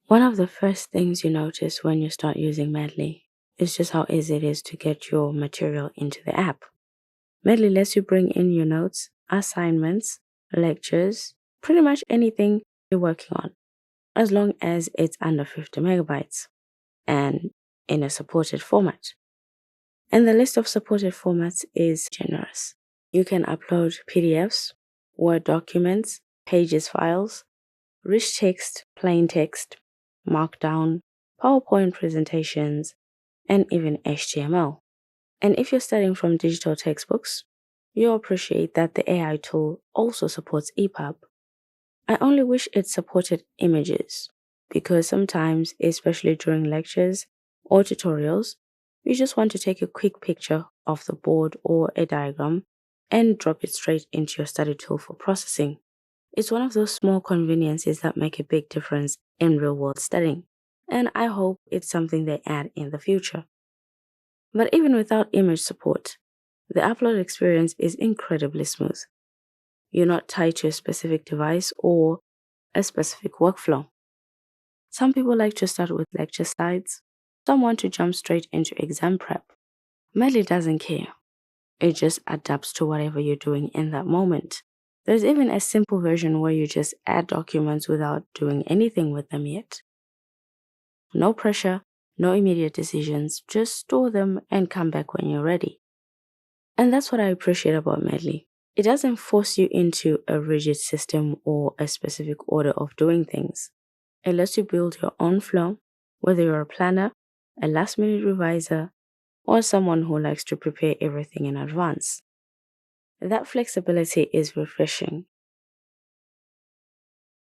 One of the first things you notice when you start using Medley is just how easy it is to get your material into the app. Medley lets you bring in your notes, assignments, lectures, pretty much anything you're working on, as long as it's under 50 megabytes and in a supported format. And the list of supported formats is generous. You can upload PDFs, Word documents, Pages files, rich text, plain text, Markdown, PowerPoint presentations, and even HTML. And if you're studying from digital textbooks, you'll appreciate that the AI tool also supports EPUB. I only wish it supported images, because sometimes, especially during lectures or tutorials, you just want to take a quick picture of the board or a diagram and drop it straight into your study tool for processing. It's one of those small conveniences that make a big difference in real world studying, and I hope it's something they add in the future. But even without image support, the upload experience is incredibly smooth. You're not tied to a specific device or a specific workflow. Some people like to start with lecture slides, some want to jump straight into exam prep. Medley doesn't care, it just adapts to whatever you're doing in that moment. There's even a simple version where you just add documents without doing anything with them yet. No pressure, no immediate decisions, just store them and come back when you're ready. And that's what I appreciate about Medley. It doesn't force you into a rigid system or a specific order of doing things. It lets you build your own flow, whether you're a planner, a last minute reviser, or someone who likes to prepare everything in advance. That flexibility is refreshing,